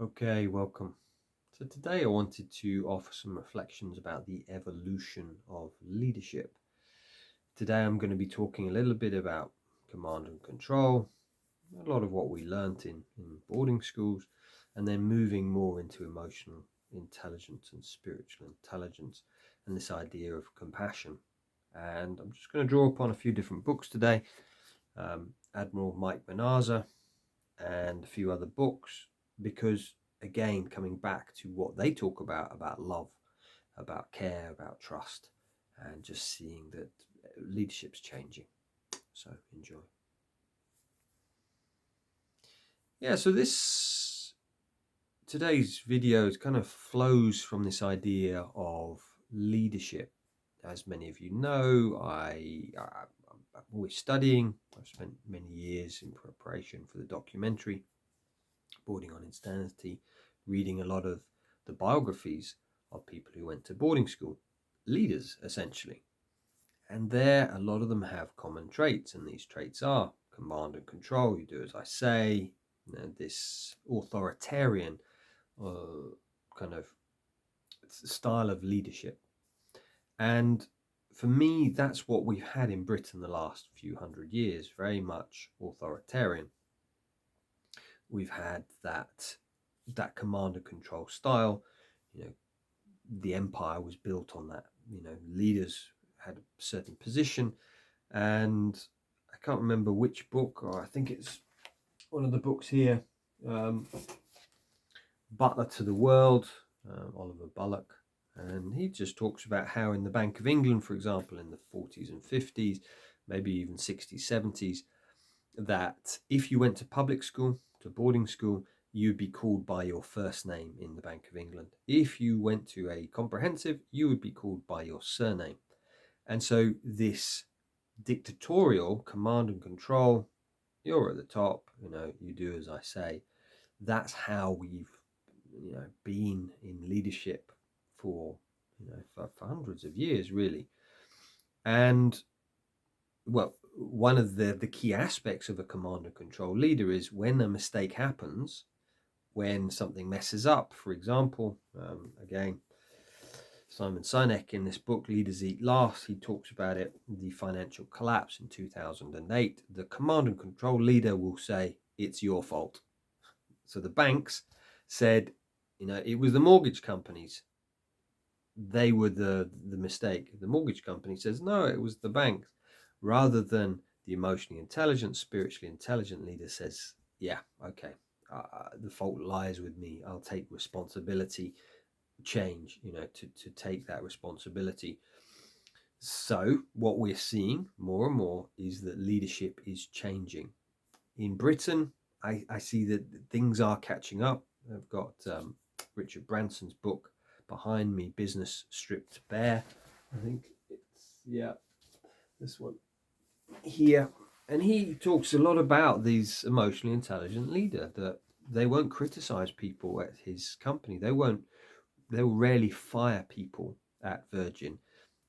Okay, welcome. So today I wanted to offer some reflections about the evolution of leadership. Today I'm going to be talking a little bit about command and control, a lot of what we learnt in boarding schools, and then moving more into emotional intelligence and spiritual intelligence and this idea of compassion. And I'm just going to draw upon a few different books today, Admiral Manazir and a few other books, because again, coming back to what they talk about love, about care, about trust, and just seeing that leadership's changing. So enjoy. Yeah, so today's video kind of flows from this idea of leadership. As many of you know, I'm always studying. I've spent many years in preparation for the documentary Boarding on Insanity, reading a lot of the biographies of people who went to boarding school, leaders essentially. And there, a lot of them have common traits, and these traits are command and control. You do as I say, this authoritarian kind of style of leadership. And for me, that's what we've had in Britain the last few hundred years, very much authoritarian. We've had that command and control style. The empire was built on that. Leaders had a certain position, and I can't remember which book, or I think it's one of the books here, Butler to the World, Oliver Bullock, and he just talks about how in the Bank of England, for example, in the 40s and 50s, maybe even 60s, 70s, that if you went to public school, to boarding school, you'd be called by your first name in the Bank of England. If you went to a comprehensive, you would be called by your surname. And so this dictatorial command and control, you're at the top, you do as I say. That's how we've been in leadership for for hundreds of years, really. And well, one of the key aspects of a command and control leader is when a mistake happens, when something messes up. For example, again, Simon Sinek in this book, Leaders Eat Last, he talks about it, the financial collapse in 2008. The command and control leader will say, it's your fault. So the banks said, it was the mortgage companies. They were the mistake. The mortgage company says, no, it was the banks. Rather than the emotionally intelligent, spiritually intelligent leader says, yeah, okay, the fault lies with me. I'll take responsibility, change, to take that responsibility. So what we're seeing more and more is that leadership is changing. In Britain, I see that things are catching up. I've got Richard Branson's book behind me, Business Stripped Bare. I think it's, this one here. And he talks a lot about these emotionally intelligent leader, that they won't criticize people at his company. They'll rarely fire people at Virgin.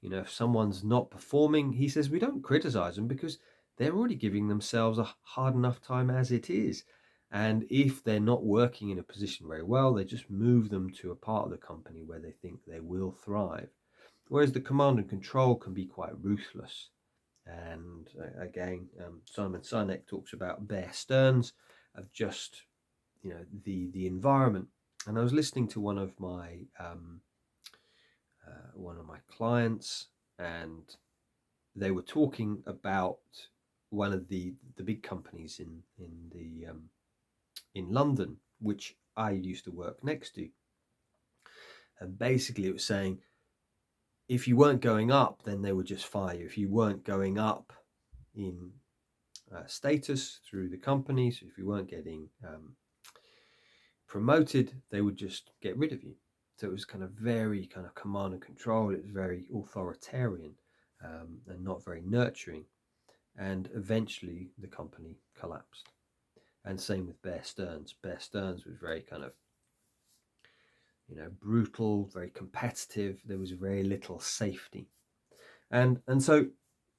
If someone's not performing, he says, we don't criticize them because they're already giving themselves a hard enough time as it is. And if they're not working in a position very well, they just move them to a part of the company where they think they will thrive. Whereas the command and control can be quite ruthless. And again, Simon Sinek talks about Bear Stearns, of just, the environment. And I was listening to one of my clients, and they were talking about one of the big companies in London, which I used to work next to. And basically it was saying, if you weren't going up, then they would just fire you. If you weren't going up in status through the company, so if you weren't getting promoted, they would just get rid of you. So it was kind of very kind of command and control. It was very authoritarian and not very nurturing. And eventually the company collapsed. And same with Bear Stearns. Bear Stearns was very kind of, brutal, very competitive. There was very little safety. And so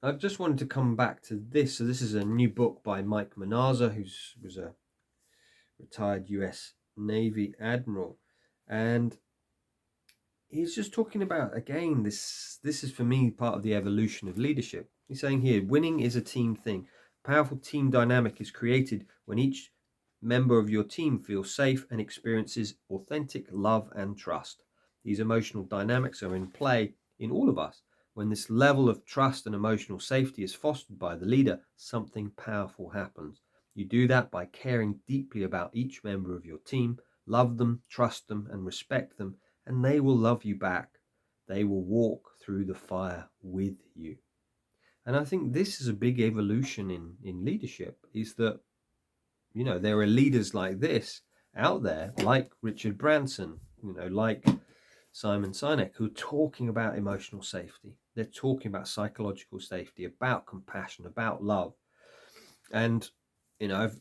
I just wanted to come back to this. So this is a new book by Manazir, who was a retired US Navy Admiral. And he's just talking about, again, this is for me part of the evolution of leadership. He's saying here, winning is a team thing. Powerful team dynamic is created when each member of your team feels safe and experiences authentic love and trust. These emotional dynamics are in play in all of us. When this level of trust and emotional safety is fostered by the leader, something powerful happens. You do that by caring deeply about each member of your team, love them, trust them, and respect them, and they will love you back. They will walk through the fire with you. And I think this is a big evolution in leadership, is that, there are leaders like this out there, like Richard Branson, like Simon Sinek, who are talking about emotional safety. They're talking about psychological safety, about compassion, about love. And, I've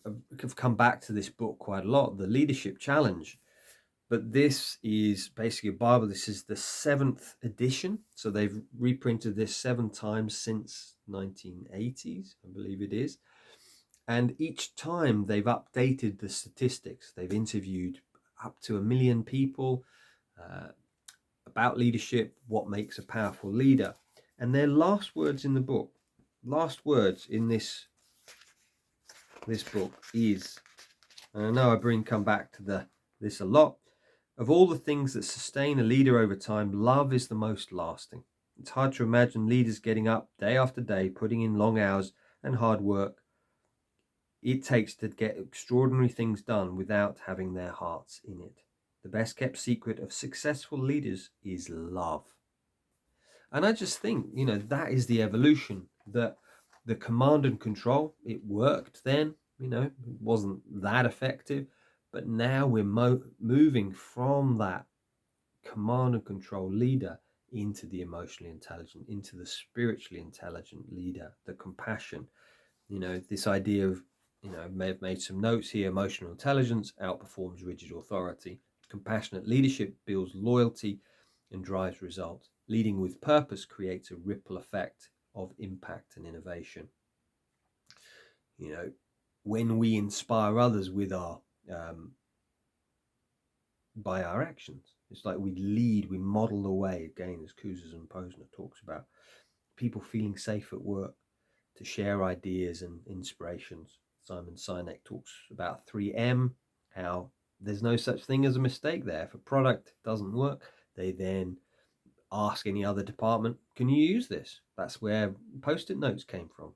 come back to this book quite a lot, The Leadership Challenge. But this is basically a Bible. This is the 7th edition. So they've reprinted this 7 times since 1980s, I believe it is. And each time they've updated the statistics. They've interviewed up to 1 million people about leadership, what makes a powerful leader. And their last words in the book, last words in this book is, and I know I come back to this a lot, of all the things that sustain a leader over time, love is the most lasting. It's hard to imagine leaders getting up day after day, putting in long hours and hard work it takes to get extraordinary things done without having their hearts in it. The best kept secret of successful leaders is love. And I just think, that is the evolution, that the command and control, it worked then, it wasn't that effective. But now we're moving from that command and control leader into the emotionally intelligent, into the spiritually intelligent leader, the compassion. This idea of, I may have made some notes here, emotional intelligence outperforms rigid authority. Compassionate leadership builds loyalty and drives results. Leading with purpose creates a ripple effect of impact and innovation. When we inspire others with by our actions, it's like we lead, we model the way, again, as Cousins and Posner talks about, people feeling safe at work to share ideas and inspirations. Simon Sinek talks about 3M, how there's no such thing as a mistake there. If a product doesn't work, they then ask any other department, can you use this? That's where Post-it notes came from.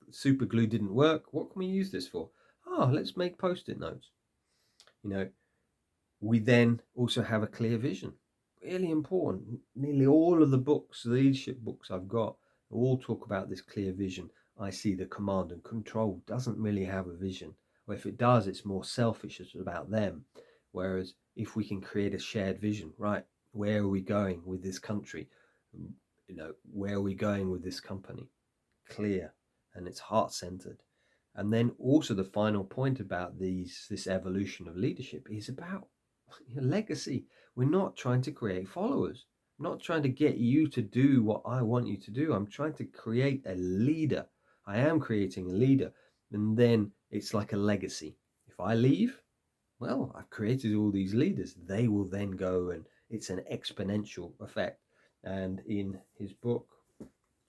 Super glue didn't work. What can we use this for? Let's make Post-it notes. We then also have a clear vision. Really important. Nearly all of the books, the leadership books I've got, all talk about this clear vision. I see the command and control doesn't really have a vision. Or if it does, it's more selfish, it's about them. Whereas if we can create a shared vision, right, where are we going with this country? Where are we going with this company? Clear, and it's heart-centered. And then also the final point about this evolution of leadership is about legacy. We're not trying to create followers. I'm not trying to get you to do what I want you to do. I'm trying to create a leader. I am creating a leader. And then it's like a legacy. If I leave, well, I've created all these leaders. They will then go, and it's an exponential effect. And in his book,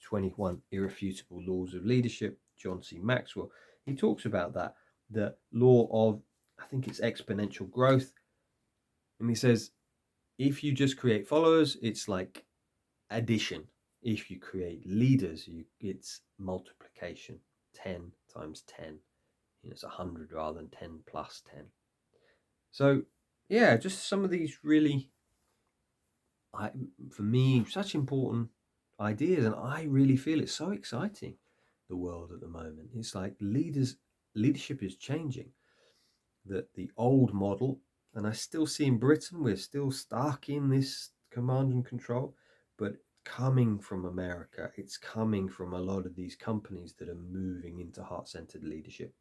21 Irrefutable Laws of Leadership, John C. Maxwell, he talks about that, the law of, I think it's exponential growth. And he says, if you just create followers, it's like addition. If you create leaders, it's multiplication. 10 times 10. It's 100 rather than 10 plus 10. So, yeah, just some of these really, for me, such important ideas. And I really feel it's so exciting, the world at the moment. It's like leadership is changing. That the old model, and I still see in Britain, we're still stuck in this command and control, but coming from America, it's coming from a lot of these companies that are moving into heart-centered leadership,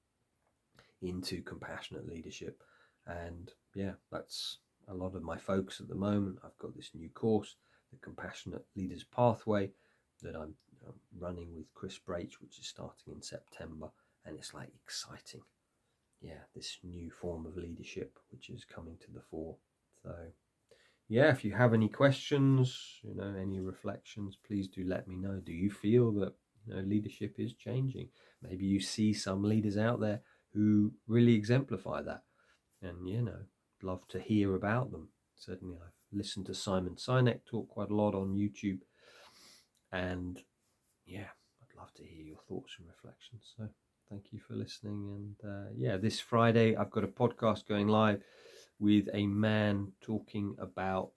into compassionate leadership. And yeah, that's a lot of my focus at the moment. I've got this new course, the Compassionate Leaders Pathway, that I'm running with Chris Brach, which is starting in September, and it's like exciting. this new form of leadership which is coming to the fore. So if you have any questions, any reflections, please do let me know. Do you feel that leadership is changing? Maybe you see some leaders out there who really exemplify that, and I'd love to hear about them. Certainly I've listened to Simon Sinek talk quite a lot on YouTube, and I'd love to hear your thoughts and reflections. So thank you for listening. And this Friday I've got a podcast going live with a man talking about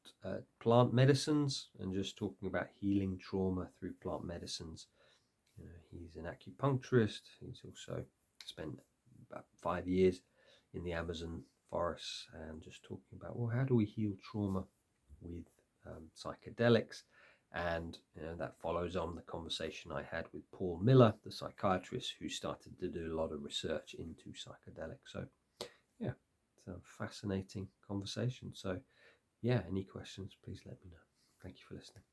plant medicines and just talking about healing trauma through plant medicines. He's an acupuncturist. He's also spent about 5 years in the Amazon forests and just talking about, how do we heal trauma with psychedelics? And that follows on the conversation I had with Paul Miller, the psychiatrist who started to do a lot of research into psychedelics. So it's a fascinating conversation. So any questions, please let me know. Thank you for listening.